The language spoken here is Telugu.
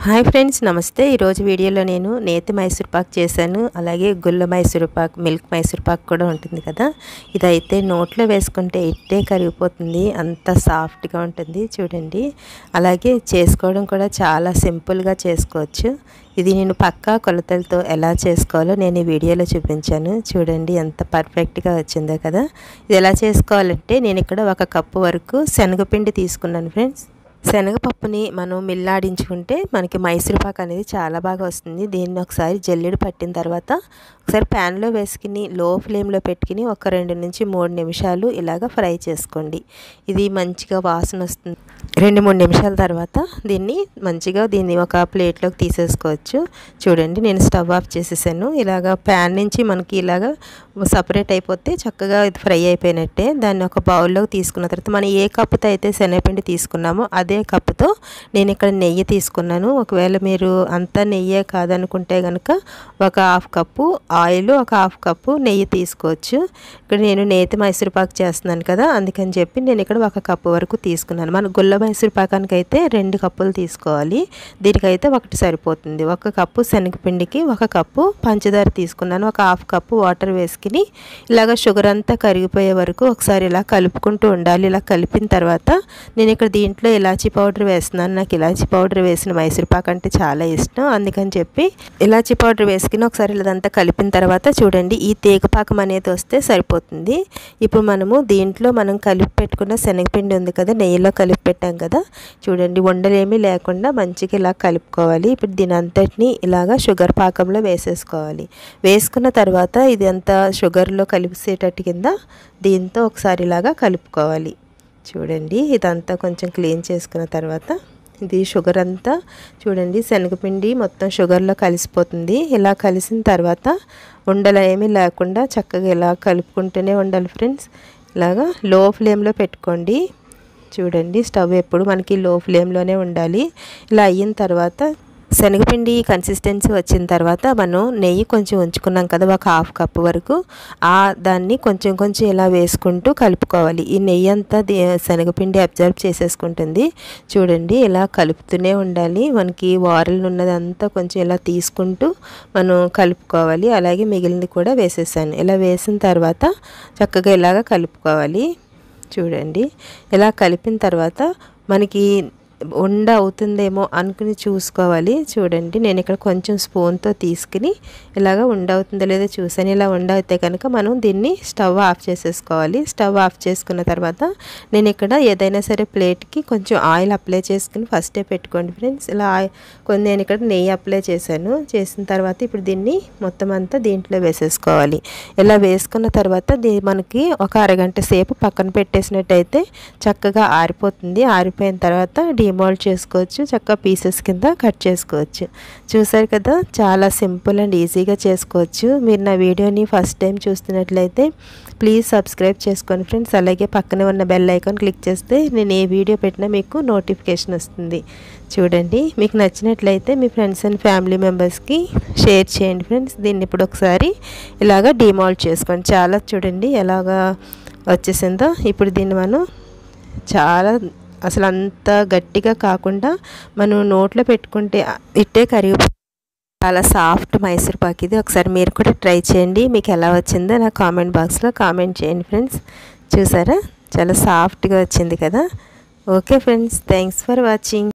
హాయ్ ఫ్రెండ్స్, నమస్తే. ఈరోజు వీడియోలో నేను నేతి మైసూర్ పాక్ చేశాను. అలాగే గుల్ల మైసూర్ పాక్, మిల్క్ మైసూర్ పాక్ కూడా ఉంటుంది కదా. ఇదైతే నోట్లో వేసుకుంటే ఇట్టే కరిగిపోతుంది, అంత సాఫ్ట్గా ఉంటుంది చూడండి. అలాగే చేసుకోవడం కూడా చాలా సింపుల్గా చేసుకోవచ్చు. ఇది నేను పక్కా కొలతలతో ఎలా చేసుకోవాలో నేను ఈ వీడియోలో చూపించాను. చూడండి ఎంత పర్ఫెక్ట్గా వచ్చిందో కదా. ఇది ఎలా చేసుకోవాలంటే నేను ఇక్కడ 1 కప్పు వరకు శనగపిండి తీసుకున్నాను ఫ్రెండ్స్. శనగపప్పుని మనం మిల్లాడించుకుంటే మనకి మైసూర్ పాక్ అనేది చాలా బాగా వస్తుంది. దీన్ని ఒకసారి జల్లెడ పట్టిన తర్వాత ఒకసారి ప్యాన్లో వేసుకుని లో ఫ్లేమ్లో పెట్టుకుని ఒక 2 నుంచి 3 నిమిషాలు ఇలాగ ఫ్రై చేసుకోండి. ఇది మంచిగా వాసన వస్తుంది. 2-3 నిమిషాల తర్వాత దీన్ని ఒక ప్లేట్లోకి తీసేసుకోవచ్చు. చూడండి నేను స్టవ్ ఆఫ్ చేసేసాను. ఇలాగ ప్యాన్ నుంచి మనకి ఇలాగ సపరేట్ అయిపోతే చక్కగా ఇది ఫ్రై అయిపోయినట్టే. దాన్ని ఒక బౌల్లోకి తీసుకున్న తర్వాత మనం ఏ కప్పుతో అయితే శనగపిండి తీసుకున్నామో అదే కప్పుతో నేను ఇక్కడ నెయ్యి తీసుకున్నాను. ఒకవేళ మీరు అంతా నెయ్యే కాదనుకుంటే కనుక ఒక 1/2 కప్పు ఆయిల్, ఒక 1/2 కప్పు నెయ్యి తీసుకోవచ్చు. ఇక్కడ నేను నేతి మైసూర్ పాక్ చేస్తున్నాను కదా, అందుకని చెప్పి నేను ఇక్కడ 1 కప్పు వరకు తీసుకున్నాను. మన గుల్ల మైసూర్ పాకానికి అయితే 2 కప్పులు తీసుకోవాలి. దీనికైతే 1 సరిపోతుంది. 1 కప్పు శనగపిండికి 1 కప్పు పంచదార తీసుకున్నాను. ఒక 1/2 కప్పు వాటర్ వేసుకుని ఇలాగ షుగర్ అంతా కరిగిపోయే వరకు ఒకసారి ఇలా కలుపుకుంటూ ఉండాలి. ఇలా కలిపిన తర్వాత నేను ఇక్కడ దీంట్లో ఇలాచీ పౌడర్ వేస్తున్నాను. నాకు ఇలాచీ పౌడర్ వేసిన మైసూర్ పాక్ అంటే చాలా ఇష్టం. అందుకని చెప్పి ఇలాచీ పౌడర్ వేసుకుని ఒకసారి ఇదంతా కలిపిన తర్వాత చూడండి ఈ తీగపాకం అనేది వస్తే సరిపోతుంది. ఇప్పుడు మనం కలిపి పెట్టుకున్న శనగపిండి ఉంది కదా, నెయ్యిలో కలిపి పెట్టాం కదా, చూడండి ఉండలేమీ లేకుండా మంచిగా ఇలా కలుపుకోవాలి. ఇప్పుడు దీని అంతటిని ఇలాగా షుగర్ పాకంలో వేసేసుకోవాలి. వేసుకున్న తర్వాత ఇది అంతా షుగర్లో కలిపేటట్టు కింద దీంతో ఒకసారి ఇలాగా కలుపుకోవాలి. చూడండి ఇదంతా కొంచెం క్లీన్ చేసుకున్న తర్వాత ఇది షుగర్ అంతా చూడండి శనగపిండి మొత్తం షుగర్లో కలిసిపోతుంది. ఇలా కలిసిన తర్వాత ఉండలు ఏమీ లేకుండా చక్కగా ఇలా కలుపుకుంటూనే ఉండాలి ఫ్రెండ్స్. ఇలాగా లో ఫ్లేమ్లో పెట్టుకోండి. చూడండి స్టవ్ ఎప్పుడు మనకి లో ఫ్లేమ్లోనే ఉండాలి. ఇలా అయిన తర్వాత శనగపిండి కన్సిస్టెన్సీ వచ్చిన తర్వాత మనం నెయ్యి కొంచెం ఉంచుకున్నాం కదా, ఒక 1/2 కప్పు వరకు, దాన్ని కొంచెం ఇలా వేసుకుంటూ కలుపుకోవాలి. ఈ నెయ్యి అంతా శనగపిండి అబ్జర్వ్ చేసేసుకుంటుంది. చూడండి ఇలా కలుపుతూనే ఉండాలి. మనకి వారలు ఉన్నదంతా కొంచెం ఇలా తీసుకుంటూ మనం కలుపుకోవాలి. అలాగే మిగిలింది కూడా వేసేసాను. ఇలా వేసిన తర్వాత చక్కగా ఇలాగ కలుపుకోవాలి. చూడండి ఇలా కలిపిన తర్వాత మనకి ఉండ అవుతుందేమో అనుకుని చూసుకోవాలి. చూడండి నేను ఇక్కడ కొంచెం స్పూన్తో తీసుకుని ఇలాగ ఉండ అవుతుందో లేదో చూసాను. ఇలా ఉండ అయితే కనుక మనం దీన్ని స్టవ్ ఆఫ్ చేసేసుకోవాలి. స్టవ్ ఆఫ్ చేసుకున్న తర్వాత నేను ఇక్కడ ఏదైనా సరే ప్లేట్కి కొంచెం ఆయిల్ అప్లై చేసుకుని ఫస్టే పెట్టుకోండి ఫ్రెండ్స్. ఇలా నేను ఇక్కడ నెయ్యి అప్లై చేశాను. చేసిన తర్వాత ఇప్పుడు దీన్ని మొత్తం అంతా దీంట్లో వేసేసుకోవాలి. ఇలా వేసుకున్న తర్వాత మనకి ఒక అరగంట సేపు పక్కన పెట్టేసినట్టయితే చక్కగా ఆరిపోతుంది. ఆరిపోయిన తర్వాత డిమోల్డ్ చేసుకోవచ్చు. చక్కగా పీసెస్ కింద కట్ చేసుకోవచ్చు. చూసారు కదా, చాలా సింపుల్ అండ్ ఈజీగా చేసుకోవచ్చు. మీరు నా వీడియోని ఫస్ట్ టైం చూస్తున్నట్లయితే ప్లీజ్ సబ్స్క్రైబ్ చేసుకోండి ఫ్రెండ్స్. అలాగే పక్కనే ఉన్న బెల్ ఐకాన్ క్లిక్ చేస్తే నేను ఏ వీడియో పెట్టినా మీకు నోటిఫికేషన్ వస్తుంది. చూడండి మీకు నచ్చినట్లయితే మీ ఫ్రెండ్స్ అండ్ ఫ్యామిలీ మెంబర్స్కి షేర్ చేయండి ఫ్రెండ్స్. దీన్ని ఇప్పుడు ఒకసారి ఇలాగ డిమోల్డ్ చేసుకోండి. చాలా చూడండి ఎలాగా వచ్చేసిందో. ఇప్పుడు దీన్ని మనం అసలు అంత గట్టిగా కాకుండా మనం నోట్లో పెట్టుకుంటే ఇట్టే కరిగిపోతుంది. చాలా సాఫ్ట్ మైసూర్ పాక్ ఇది. ఒకసారి మీరు కూడా ట్రై చేయండి. మీకు ఎలా వచ్చిందో నా కామెంట్ బాక్స్లో కామెంట్ చేయండి ఫ్రెండ్స్. చూసారా చాలా సాఫ్ట్గా వచ్చింది కదా. Okay friends, thanks for watching.